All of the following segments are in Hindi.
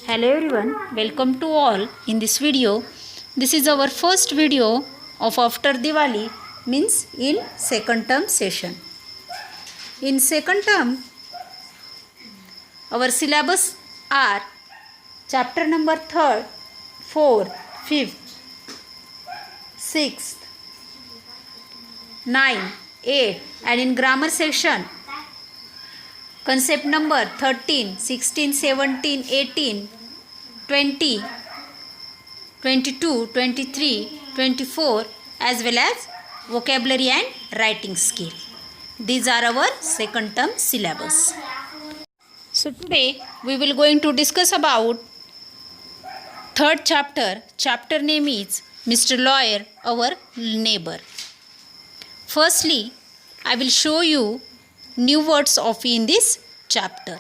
Hello everyone, welcome to all in this video. This is our first video of after Diwali, means in second term session. In second term, our syllabus are chapter number 3rd, 4th, 5th, 6th, 9th, 8th, and in grammar section concept number 13, 16, 17, 18, 20, 22, 23, 24 as well as vocabulary and writing skill. These are our second term syllabus. So today we will going to discuss about third chapter. Chapter name is Mr. Lawyer, our neighbor. Firstly, I will show you new words of in this chapter.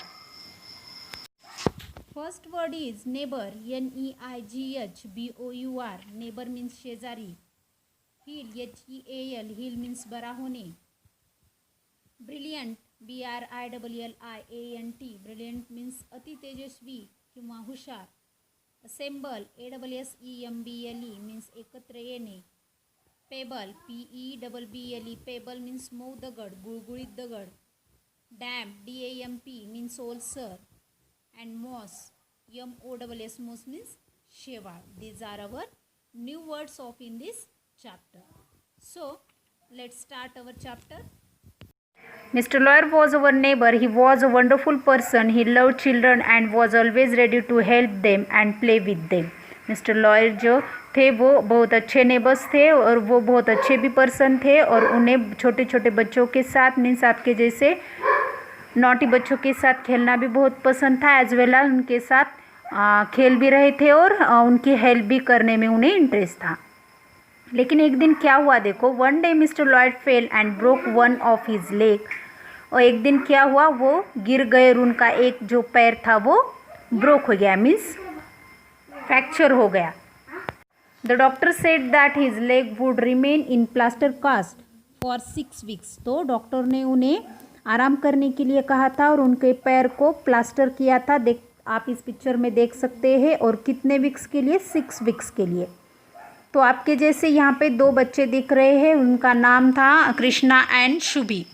First word is neighbor, N-E-I-G-H-B-O-U-R. Neighbor means शेजारी. Heal, H-E-A-L. Heal means बरा होने. Brilliant, B-R-I-L-L-I-A-N-T. Brilliant means अति तेजस्वी किंवा हुशार. Assemble, A-S-S-E-M-B-L-E means एकत्र येणे. Pebble, P-E-B-B-L-E. Pebble means Mau दगड, गुळगुळीत दगड. Damp, D-A-M-P means ओलसर. And moss, M-O-S-S, moss means शेवाळ. These are our new words of in this chapter. So let's start our chapter. Mr. Lawyer was our neighbor. He was a wonderful person. He loved children and was always ready to help them and play with them. Mr. Lawyer जो थे वो बहुत अच्छे नेबर्स थे और वो बहुत अच्छे भी पर्सन थे और उन्हें छोटे छोटे बच्चों के साथ मीन्स आपके जैसे नॉटी बच्चों के साथ खेलना भी बहुत पसंद था. एज वेल उनके साथ खेल भी रहे थे और उनकी हेल्प भी करने में उन्हें इंटरेस्ट था. लेकिन एक दिन क्या हुआ देखो. One day mister Lloyd fail and broke one of his leg. और एक दिन क्या हुआ, वो गिर गए और उनका एक जो पैर था वो ब्रोक हो गया, मीन्स फ्रैक्चर हो गया. The doctor said that his leg would remain in plaster cast for 6 weeks. तो डॉक्टर ने उन्हें आराम करने के लिए कहा था और उनके पैर को प्लास्टर किया था. देख आप इस पिक्चर में देख सकते हैं. और कितने वीक्स के लिए, 6 weeks के लिए. तो आपके जैसे यहाँ पे 2 बच्चे दिख रहे हैं. उनका नाम था Krishna and Shubhi.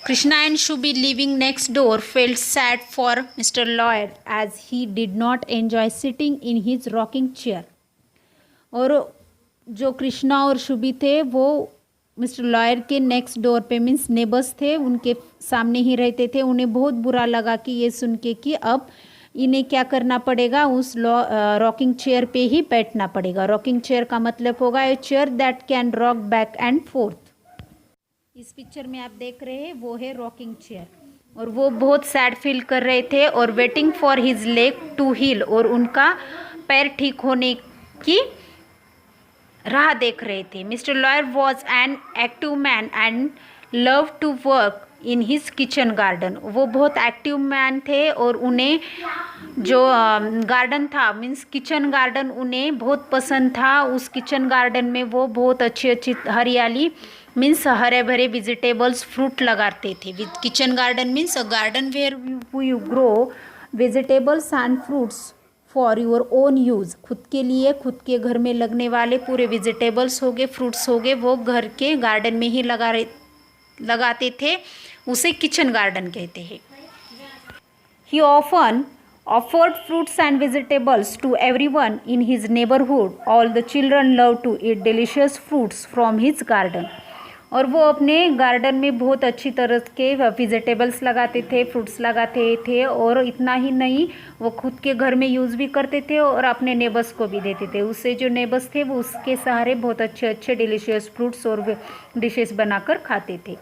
Krishna and Shubhi living next door felt sad for mister Lawyer as he did not enjoy sitting in his rocking chair. और जो कृष्णा और शुभी थे वो मिस्टर लॉयर के नेक्स्ट डोर पे मीन्स नेबर्स थे, उनके सामने ही रहते थे. उन्हें बहुत बुरा लगा कि ये सुन के कि अब इन्हें क्या करना पड़ेगा, उस रॉकिंग चेयर पे ही बैठना पड़ेगा. रॉकिंग चेयर का मतलब होगा a chair that can rock back and fourth. इस पिक्चर में आप देख रहे हैं वो है रॉकिंग चेयर. और वो बहुत सैड फील कर रहे थे और waiting for his leg to heal. और उनका पैर ठीक होने की राह देख रहे थे. Mister Lawyer was an active man and love to work in his kitchen garden. वो बहुत एक्टिव मैन थे और उन्हें जो गार्डन था मीन्स किचन गार्डन उन्हें बहुत पसंद था. उस किचन गार्डन में वो बहुत अच्छी अच्छी हरियाली मीन्स हरे भरे वेजिटेबल्स फ्रूट लगाते थे. Kitchen garden means a garden where you grow vegetables and fruits for your own use. खुद के लिए, खुद के घर में लगने वाले पूरे वेजिटेबल्स हो गए, फ्रूट्स हो गए, वो घर के गार्डन में ही लगाते थे. उसे किचन गार्डन कहते हैं. He often offered fruits and vegetables to everyone in his neighbourhood. All the children love to eat delicious fruits from his garden. और वो अपने गार्डन में बहुत अच्छी तरह के वेजिटेबल्स लगाते थे, फ्रूट्स लगाते थे. और इतना ही नहीं, वो खुद के घर में यूज़ भी करते थे और अपने नेबर्स को भी देते थे. उससे जो नेबर्स थे वो उसके सहारे बहुत अच्छे अच्छे डिलीशियस फ्रूट्स और डिशेस बनाकर खाते थे.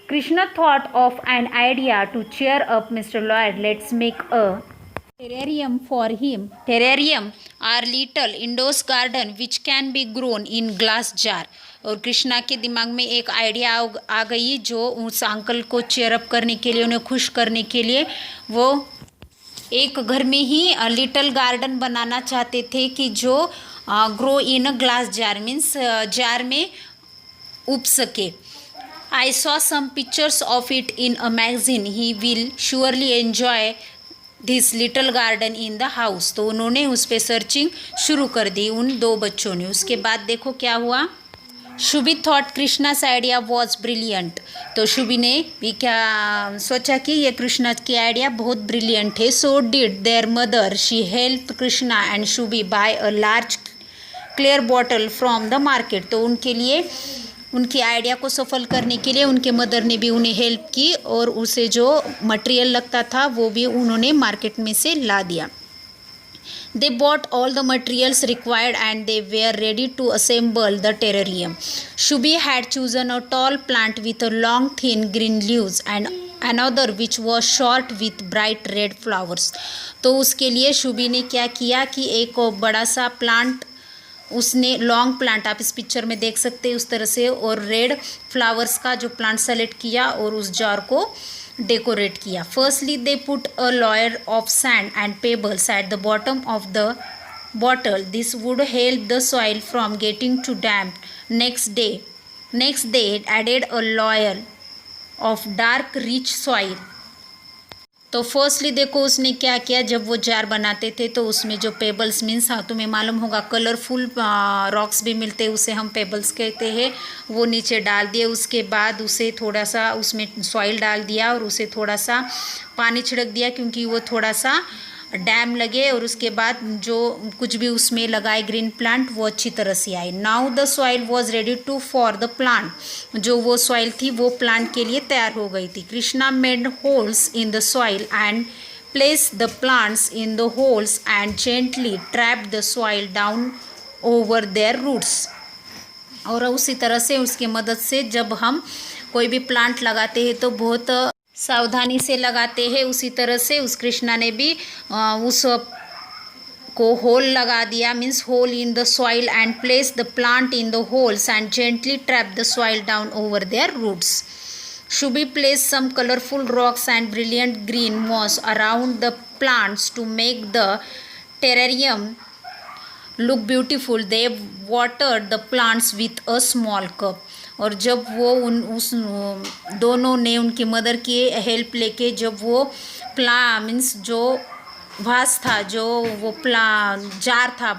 Krishna thought of an idea to cheer up mister Lloyd. Let's make a terrarium for him. Terrarium are little indoors garden which can be grown in glass jar. और कृष्णा के दिमाग में एक आइडिया आ गई जो उस अंकल को चेयरअप करने के लिए, उन्हें खुश करने के लिए वो एक घर में ही लिटिल गार्डन बनाना चाहते थे कि जो grow in a glass jar means jar में उग सके. I saw some pictures of it in a magazine. He will surely enjoy this little garden in the house. तो उन्होंने उस पर सर्चिंग शुरू कर दी उन दो बच्चों ने। उसके बाद देखो क्या हुआ। Shubhi thought Krishna's idea was brilliant. तो शुभी ने भी क्या सोचा कि ये कृष्णा की आइडिया बहुत ब्रिलियंट है। So did their mother, she help Krishna and Shubhi buy a large clear bottle from the market. तो उनके लिए उनकी आइडिया को सफल करने के लिए उनके मदर ने भी उन्हें हेल्प की और उसे जो मटेरियल लगता था वो भी उन्होंने मार्केट में से ला दिया। They bought all the materials required and they were ready to assemble the terrarium. Shubhi had chosen a tall plant with a long thin green leaves and another which was short with bright red flowers. तो उसके लिए शुभी ने क्या किया कि एक बड़ा सा प्लांट उसने लॉन्ग प्लांट आप इस पिक्चर में देख सकते हैं उस तरह से और रेड फ्लावर्स का जो प्लांट सेलेक्ट किया और उस जार को डेकोरेट किया। Firstly they put a layer of sand and pebbles at the bottom of the bottle. This would help the soil from getting too damp. Next they added a layer of dark rich soil. तो फर्स्टली देखो उसने क्या किया, जब वो जार बनाते थे तो उसमें जो पेबल्स मीन्स हाँ तुम्हें मालूम होगा कलरफुल रॉक्स भी मिलते हैं, उसे हम पेबल्स कहते हैं, वो नीचे डाल दिए। उसके बाद उसे थोड़ा सा उसमें सॉइल डाल दिया और उसे थोड़ा सा पानी छिड़क दिया क्योंकि वो थोड़ा सा डैम लगे और उसके बाद जो कुछ भी उसमें लगाए ग्रीन प्लांट वो अच्छी तरह से आए। Now the soil was ready to for the plant. जो वो सॉइल थी वो प्लांट के लिए तैयार हो गई थी। Krishna made holes in the soil and place the plants in the holes and gently trapped the soil down over their roots. और उसी तरह से उसकी मदद से जब हम कोई भी प्लांट लगाते हैं तो बहुत सावधानी से लगाते हैं, उसी तरह से उस कृष्णा ने भी उस को होल लगा दिया means hole in the soil and place the plant in the holes and gently trap the soil down over their roots. Shubhi place some colourful rocks and brilliant green moss around the plants to make the terrarium look beautiful. They watered the plants with a small cup. और जब वो उस दोनों ने उनकी मदर की हेल्प लेके जब वो मीन्स जो वास था जो वो जार था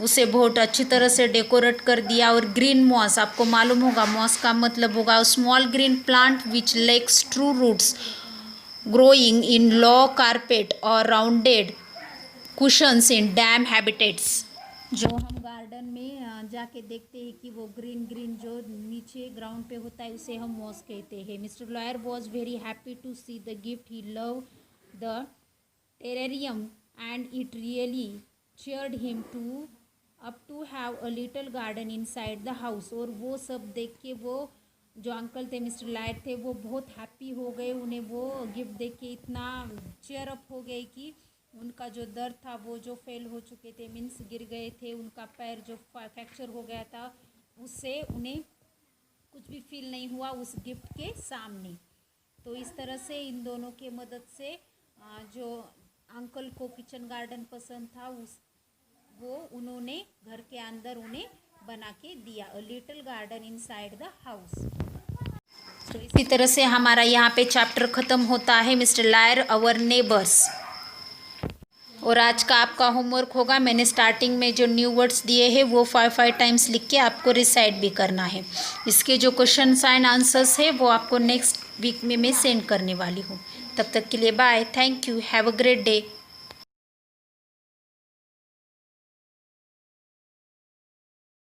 उसे बहुत अच्छी तरह से डेकोरेट कर दिया। और ग्रीन मॉस आपको मालूम होगा मॉस का मतलब होगा small green plant which lacks true roots growing in low carpet or rounded cushions in damp habitats. जो हम गार्डन में जाके देखते हैं कि वो ग्रीन ग्रीन जो नीचे ग्राउंड पे होता है उसे हम मॉस कहते हैं। Mister Lawyer was very happy to see the gift. He love the terrarium and it really cheered him to have a little garden inside the house. और वो सब देख के वो जो अंकल थे मिस्टर लॉयर थे वो बहुत हैप्पी हो गए। उन्हें वो गिफ्ट देख के इतना चीयर अप हो गए कि उनका जो दर्द था वो जो फेल हो चुके थे मीन्स गिर गए थे, उनका पैर जो फ्रैक्चर हो गया था उससे उन्हें कुछ भी फील नहीं हुआ उस गिफ्ट के सामने। तो इस तरह से इन दोनों के मदद से जो अंकल को किचन गार्डन पसंद था वो उन्होंने घर के अंदर उन्हें बना के दिया, अ little garden inside the house. तो इसी तरह से हमारा यहाँ पे चैप्टर ख़त्म होता है मिस्टर लॉयर अवर नेबर्स। और आज का आपका होमवर्क होगा, मैंने स्टार्टिंग में जो न्यू वर्ड्स दिए हैं वो 5 टाइम्स लिख के आपको रिसाइट भी करना है। इसके जो क्वेश्चन एंड आंसर्स है वो आपको नेक्स्ट वीक में मैं सेंड करने वाली हूँ। तब तक के लिए bye, thank you, have a great day.